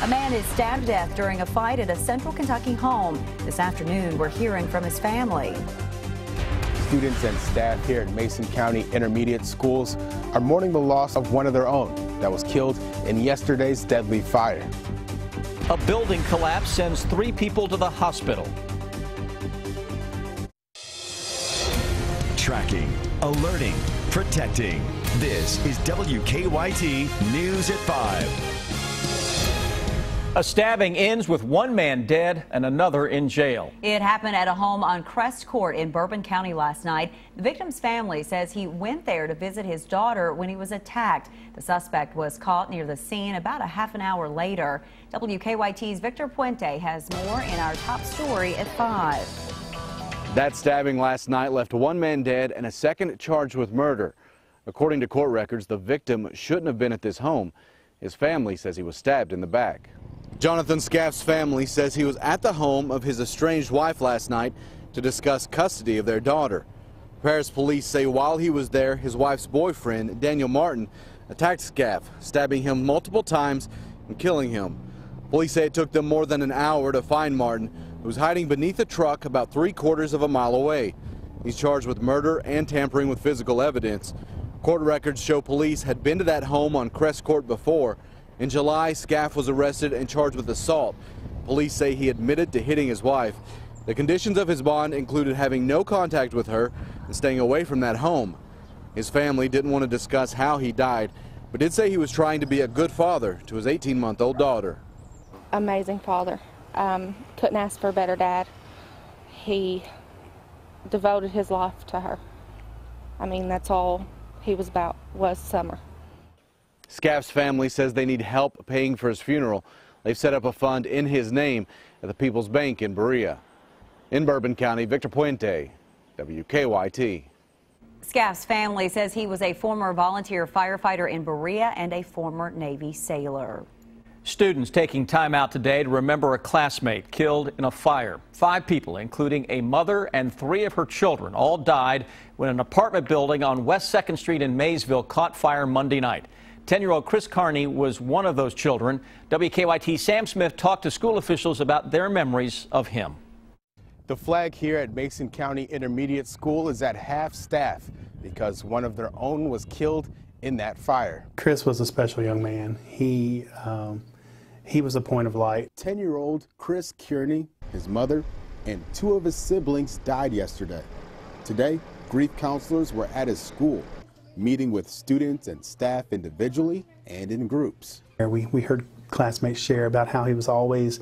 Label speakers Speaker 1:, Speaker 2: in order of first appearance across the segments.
Speaker 1: A man is stabbed to death during a fight at a central Kentucky home. This afternoon, we're hearing from his family.
Speaker 2: Students and staff here at Mason County Intermediate Schools are mourning the loss of one of their own that was killed in yesterday's deadly fire.
Speaker 3: A building collapse sends 3 people to the hospital.
Speaker 4: Tracking, alerting, protecting. This is WKYT News at 5.
Speaker 3: A stabbing ends with 1 man dead and another in jail.
Speaker 1: It happened at a home on Crest Court in Bourbon County last night. The victim's family says he went there to visit his daughter when he was attacked. The suspect was caught near the scene about a half an hour later. WKYT's Victor Puente has more in our top story at 5.
Speaker 5: That stabbing last night left 1 man dead and a second charged with murder. According to court records, the victim shouldn't have been at this home. His family says he was stabbed in the back. Jonathan Scaff's family says he was at the home of his estranged wife last night to discuss custody of their daughter. Paris police say while he was there, his wife's boyfriend, Daniel Martin, attacked Scaff, stabbing him multiple times and killing him. Police say it took them more than an hour to find Martin, who was hiding beneath a truck about 3/4 of a mile away. He's charged with murder and tampering with physical evidence. Court records show police had been to that home on Crest Court before. In July, Scaff was arrested and charged with assault. Police say he admitted to hitting his wife. The conditions of his bond included having no contact with her and staying away from that home. His family didn't want to discuss how he died, but did say he was trying to be a good father to his 18-month-old daughter.
Speaker 6: Amazing father. Couldn't ask for a better dad. He devoted his life to her. I mean, that's all he was about, was Summer.
Speaker 5: Scaff's family says they need help paying for his funeral. They've set up a fund in his name at the People's Bank in Berea. In Bourbon County, Victor Puente, WKYT.
Speaker 1: Scaff's family says he was a former volunteer firefighter in Berea and a former Navy sailor.
Speaker 3: Students taking time out today to remember a classmate killed in a fire. 5 people, including a mother and 3 of her children, all died when an apartment building on West 2nd Street in Maysville caught fire Monday night. 10-year-old Chris Carney was one of those children. WKYT Sam Smith talked to school officials about their memories of him.
Speaker 2: The flag here at Mason County Intermediate School is at half staff because one of their own was killed in that fire.
Speaker 7: Chris was a special young man. He was a point of light.
Speaker 2: 10-year-old Chris Kearney, his mother, and 2 of his siblings died yesterday. Today, grief counselors were at his school, meeting with students and staff individually and in groups.
Speaker 7: We heard classmates share about how he was always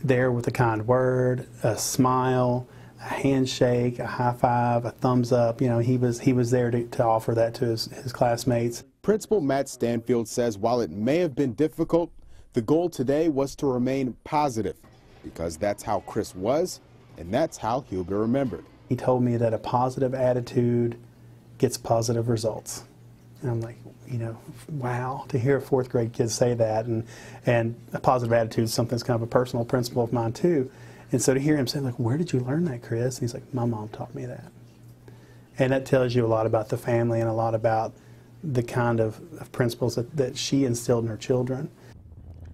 Speaker 7: there with a kind word, a smile, a handshake, a high five, a thumbs up. You know, he was there to offer that to his classmates.
Speaker 2: Principal Matt Stanfield says while it may have been difficult, the goal today was to remain positive because that's how Chris was and that's how he'll be remembered.
Speaker 7: He told me that a positive attitude gets positive results. And I'm like, you know, wow, to hear a 4th grade kid say that, and a positive attitude is something that's kind of a personal principle of mine too. And so to hear him say, like, where did you learn that, Chris? And he's like, my mom taught me that. And that tells you a lot about the family and a lot about the kind of principles that she instilled in her children.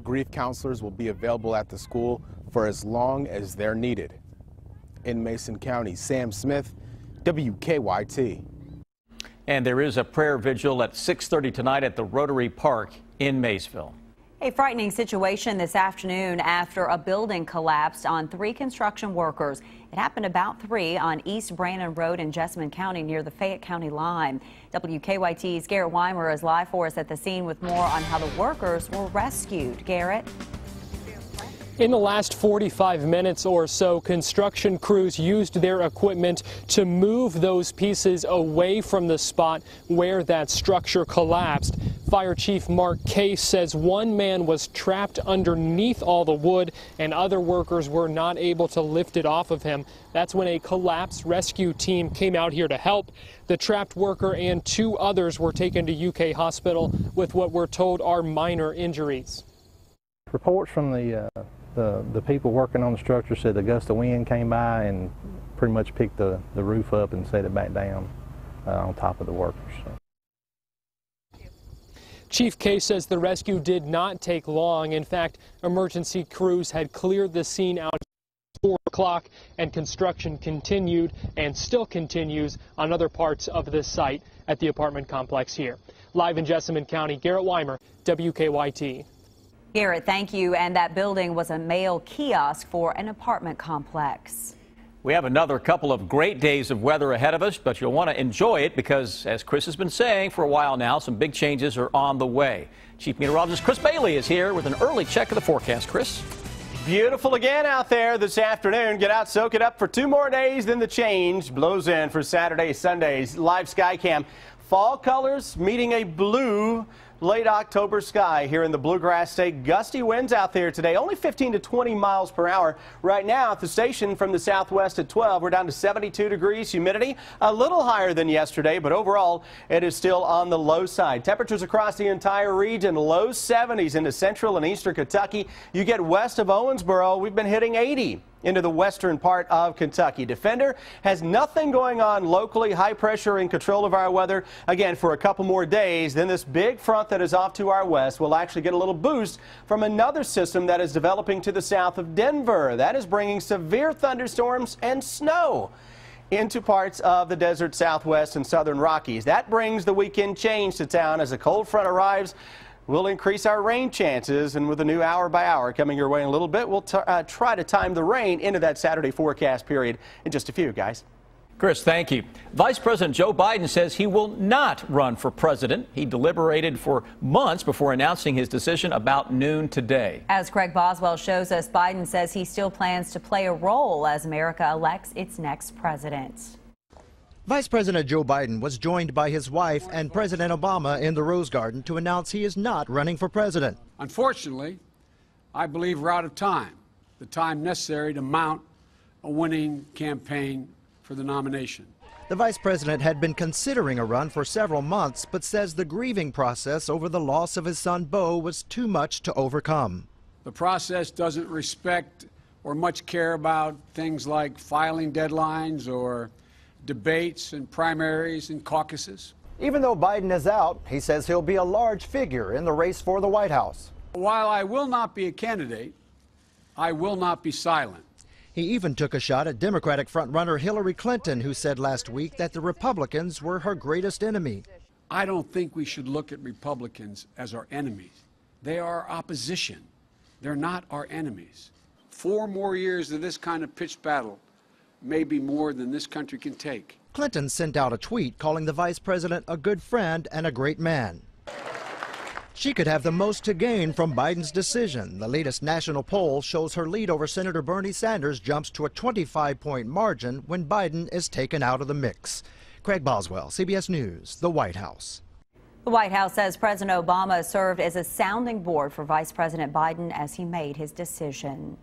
Speaker 2: Grief counselors will be available at the school for as long as they're needed. In Mason County, Sam Smith, WKYT.
Speaker 3: And there is a prayer vigil at 6:30 tonight at the Rotary Park in Maysville.
Speaker 1: A frightening situation this afternoon after a building collapsed on 3 construction workers. It happened about 3 on East Brannan Road in Jessamine County near the Fayette County line. WKYT's Garrett Weimer is live for us at the scene with more on how the workers were rescued. Garrett?
Speaker 8: In the last 45 minutes or so, construction crews used their equipment to move those pieces away from the spot where that structure collapsed. Fire Chief Mark Case says 1 man was trapped underneath all the wood and other workers were not able to lift it off of him. That's when a collapse rescue team came out here to help. The trapped worker and 2 others were taken to UK Hospital with what we're told are minor injuries.
Speaker 9: Reports from the people working on the structure said a gust of wind came by and pretty much picked the roof up and set it back down on top of the workers.
Speaker 8: Chief K says the rescue did not take long. In fact, emergency crews had cleared the scene out at 4 o'clock, and construction continued and still continues on other parts of this site at the apartment complex here. Live in Jessamine County, Garrett Weimer, WKYT.
Speaker 1: Garrett, thank you. And that building was a mail kiosk for an apartment complex.
Speaker 3: We have another couple of great days of weather ahead of us, but you'll want to enjoy it because, as Chris has been saying for a while now, some big changes are on the way. Chief Meteorologist Chris Bailey is here with an early check of the forecast. Chris?
Speaker 10: Beautiful again out there this afternoon. Get out, soak it up for 2 more days, then the change blows in for Saturday, Sunday's live sky cam. Fall colors meeting a blue late October sky here in the Bluegrass State. Gusty winds out there today, only 15 to 20 miles per hour. Right now at the station from the southwest at 12, we're down to 72 degrees. Humidity a little higher than yesterday, but overall it is still on the low side. Temperatures across the entire region, low 70s into central and eastern Kentucky. You get west of Owensboro, we've been hitting 80. Into the western part of Kentucky. Defender has nothing going on locally. High pressure in control of our weather again for a couple more days. Then this big front that is off to our west will actually get a little boost from another system that is developing to the south of Denver. That is bringing severe thunderstorms and snow into parts of the desert southwest and southern Rockies. That brings the weekend change to town as a cold front arrives. We'll increase our rain chances, and with a new hour by hour coming your way in a little bit, we'll try to time the rain into that Saturday forecast period in just a few, guys.
Speaker 3: Chris, thank you. Vice President Joe Biden says he will not run for president. He deliberated for months before announcing his decision about noon today.
Speaker 1: As Craig Boswell shows us, Biden says he still plans to play a role as America elects its next president.
Speaker 11: Vice President Joe Biden was joined by his wife and President Obama in the Rose Garden to announce he is not running for president.
Speaker 12: Unfortunately, I believe we're out of time, the time necessary to mount a winning campaign for the nomination.
Speaker 11: The vice president had been considering a run for several months, but says the grieving process over the loss of his son Beau was too much to overcome.
Speaker 12: The process doesn't respect or much care about things like filing deadlines or debates and primaries and caucuses.
Speaker 11: Even though Biden is out, he says he'll be a large figure in the race for the White House.
Speaker 12: While I will not be a candidate, I will not be silent.
Speaker 11: He even took a shot at Democratic frontrunner Hillary Clinton, who said last week that the Republicans were her greatest enemy.
Speaker 12: I don't think we should look at Republicans as our enemies. They are our opposition. They're not our enemies. 4 more years of this kind of pitched battle may be more than this country can take.
Speaker 11: Clinton sent out a tweet calling the vice president a good friend and a great man. She could have the most to gain from Biden's decision. The latest national poll shows her lead over Senator Bernie Sanders jumps to a 25-point margin when Biden is taken out of the mix. Craig Boswell, CBS News, the White House.
Speaker 1: The White House says President Obama served as a sounding board for Vice President Biden as he made his decision.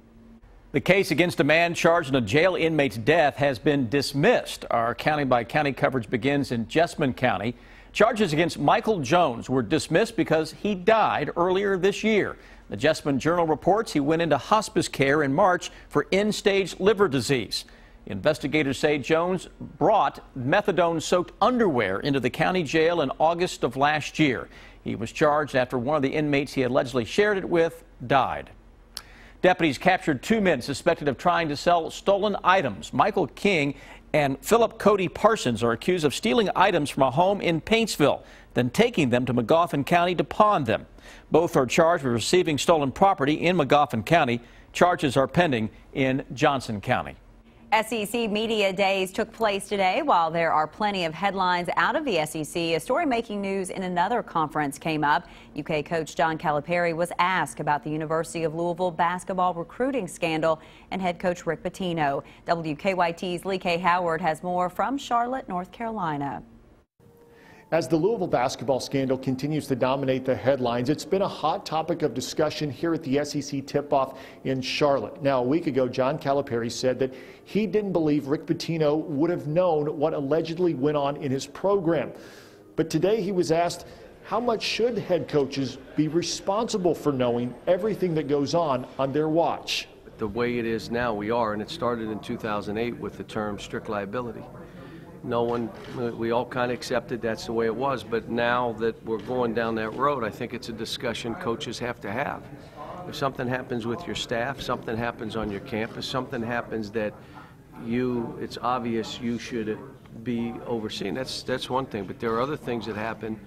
Speaker 3: The case against a man charged in a jail inmate's death has been dismissed. Our county-by-county coverage begins in Jessamine County. Charges against Michael Jones were dismissed because he died earlier this year. The Jessamine Journal reports he went into hospice care in March for end-stage liver disease. Investigators say Jones brought methadone-soaked underwear into the county jail in August of last year. He was charged after one of the inmates he allegedly shared it with died. Deputies captured 2 men suspected of trying to sell stolen items. Michael King and Philip Cody Parsons are accused of stealing items from a home in Paintsville, then taking them to Magoffin County to pawn them. Both are charged with receiving stolen property in Magoffin County. Charges are pending in Johnson County.
Speaker 1: SEC Media Days took place today. While there are plenty of headlines out of the SEC, a story making news in another conference came up. UK coach John Calipari was asked about the University of Louisville basketball recruiting scandal and head coach Rick Pitino. WKYT's Lee K. Howard has more from Charlotte, North Carolina.
Speaker 13: As the Louisville basketball scandal continues to dominate the headlines, it's been a hot topic of discussion here at the SEC tip-off in Charlotte. Now, a week ago, John Calipari said that he didn't believe Rick Pitino would have known what allegedly went on in his program. But today he was asked, how much should head coaches be responsible for knowing everything that goes on their watch?
Speaker 14: The way it is now, we are, and it started in 2008 with the term strict liability. we all kind of accepted that's the way it was. But now that we're going down that road, I think it's a discussion coaches have to have. If something happens with your staff, something happens on your campus, something happens that it's obvious you should be overseeing. That's one thing, but there are other things that happen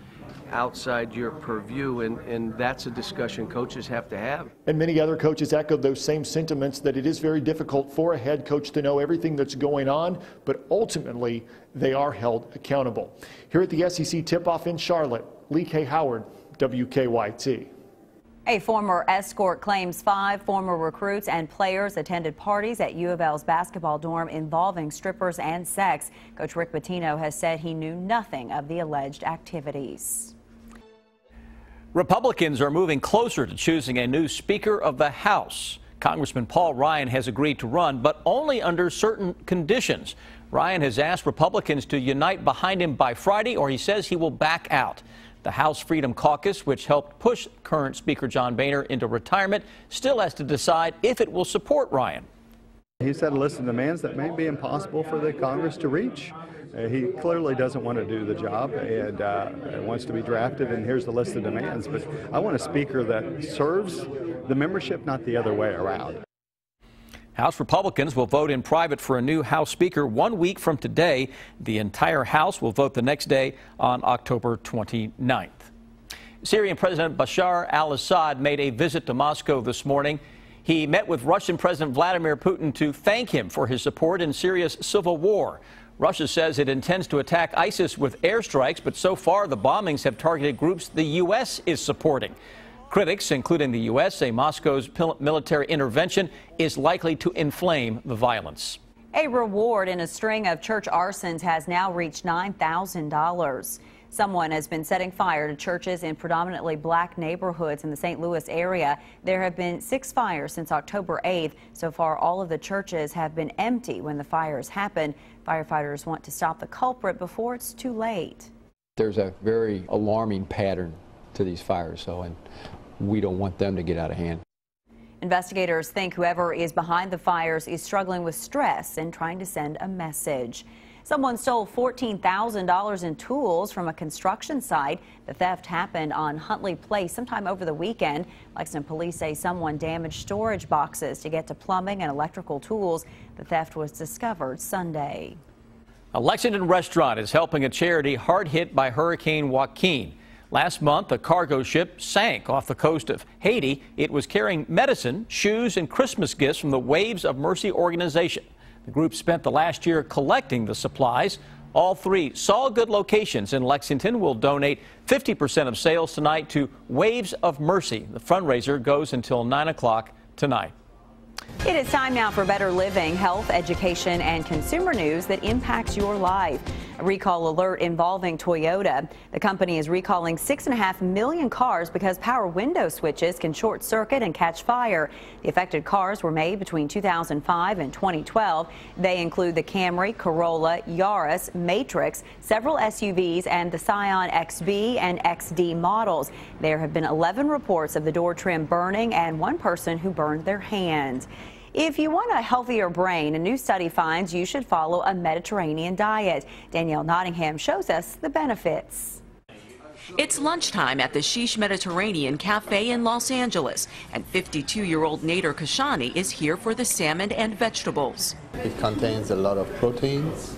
Speaker 14: outside your purview, and that's a discussion coaches have to have.
Speaker 13: And many other coaches echoed those same sentiments, that it is very difficult for a head coach to know everything that's going on, but ultimately they are held accountable. Here at the SEC tip-off in Charlotte, Lee K. Howard, WKYT.
Speaker 1: A former escort claims 5 former recruits and players attended parties at U of L's basketball dorm involving strippers and sex. Coach Rick Pitino has said he knew nothing of the alleged activities.
Speaker 3: Republicans are moving closer to choosing a new Speaker of the House. Congressman Paul Ryan has agreed to run, but only under certain conditions. Ryan has asked Republicans to unite behind him by Friday, or he says he will back out. The House Freedom Caucus, which helped push current Speaker John Boehner into retirement, still has to decide if it will support Ryan.
Speaker 15: He set a list of demands that may be impossible for the Congress to reach. He clearly doesn't want to do the job and wants to be drafted, and here's the list of demands. But I want a speaker that serves the membership, not the other way around.
Speaker 3: House Republicans will vote in private for a new House Speaker 1 week from today. The entire House will vote the next day on October 29th. Syrian President Bashar al-Assad made a visit to Moscow this morning. He met with Russian President Vladimir Putin to thank him for his support in Syria's civil war. Russia says it intends to attack ISIS with airstrikes, but so far the bombings have targeted groups the U.S. is supporting. Critics, including the U.S., say Moscow's military intervention is likely to inflame the violence.
Speaker 1: A reward in a string of church arsons has now reached $9,000. Someone has been setting fire to churches in predominantly black neighborhoods in the St. Louis area. There have been 6 fires since October 8th. So far, all of the churches have been empty when the fires happened. Firefighters want to stop the culprit before it's too late.
Speaker 16: There's a very alarming pattern to these fires, and we don't want them to get out of hand.
Speaker 1: Investigators think whoever is behind the fires is struggling with stress and trying to send a message. Someone stole $14,000 in tools from a construction site. The theft happened on Huntley Place sometime over the weekend. Lexington police say someone damaged storage boxes to get to plumbing and electrical tools. The theft was discovered Sunday.
Speaker 3: A Lexington restaurant is helping a charity hard hit by Hurricane Joaquin. Last month, a cargo ship sank off the coast of Haiti. It was carrying medicine, shoes, and Christmas gifts from the Waves of Mercy organization. The group spent the last year collecting the supplies. All 3 Saw Good locations in Lexington will donate 50% of sales tonight to Waves of Mercy. The fundraiser goes until 9 o'clock tonight.
Speaker 1: It is time now for better living, health, education, and consumer news that impacts your life. A recall alert involving Toyota. The company is recalling 6.5 million cars because power window switches can short circuit and catch fire. The affected cars were made between 2005 and 2012. They include the Camry, Corolla, Yaris, Matrix, several SUVs, and the Scion XB and XD models. There have been 11 reports of the door trim burning and 1 person who burned their hand. If you want a healthier brain, a new study finds you should follow a Mediterranean diet. Danielle Nottingham shows us the benefits.
Speaker 17: It's lunchtime at the Sheesh Mediterranean Cafe in Los Angeles, and 52-year-old Nader Kashani is here for the salmon and vegetables.
Speaker 18: It contains a lot of proteins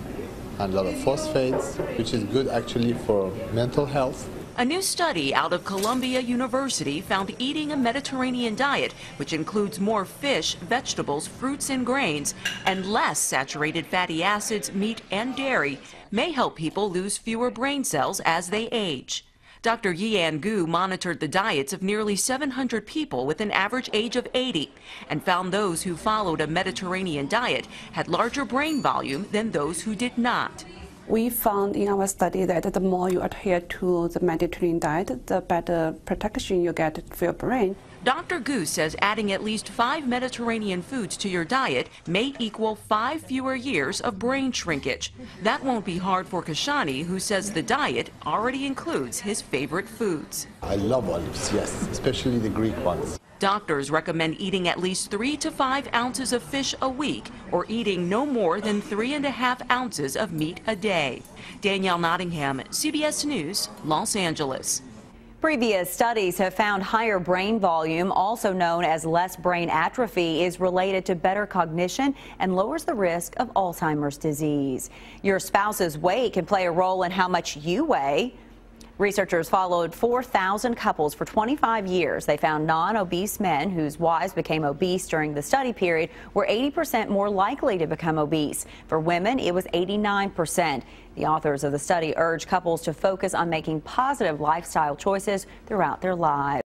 Speaker 18: and a lot of phosphates, which is good actually for mental health.
Speaker 17: A new study out of Columbia University found eating a Mediterranean diet, which includes more fish, vegetables, fruits, and grains, and less saturated fatty acids, meat, and dairy, may help people lose fewer brain cells as they age. Dr. Yian Gu monitored the diets of nearly 700 people with an average age of 80 and found those who followed a Mediterranean diet had larger brain volume than those who did not.
Speaker 19: We found in our study that the more you adhere to the Mediterranean diet, the better protection you get for your brain.
Speaker 17: Dr. Gu says adding at least 5 Mediterranean foods to your diet may equal 5 fewer years of brain shrinkage. That won't be hard for Kashani, who says the diet already includes his favorite foods.
Speaker 18: I love olives, yes, especially the Greek ones.
Speaker 17: Doctors recommend eating at least 3 to 5 ounces of fish a week or eating no more than 3.5 ounces of meat a day. Danielle Nottingham, CBS News, Los Angeles.
Speaker 1: Previous studies have found higher brain volume, also known as less brain atrophy, is related to better cognition and lowers the risk of Alzheimer's disease. Your spouse's weight can play a role in how much you weigh. Researchers followed 4,000 couples for 25 years. They found non-obese men whose wives became obese during the study period were 80% more likely to become obese. For women, it was 89%. The authors of the study urge couples to focus on making positive lifestyle choices throughout their lives.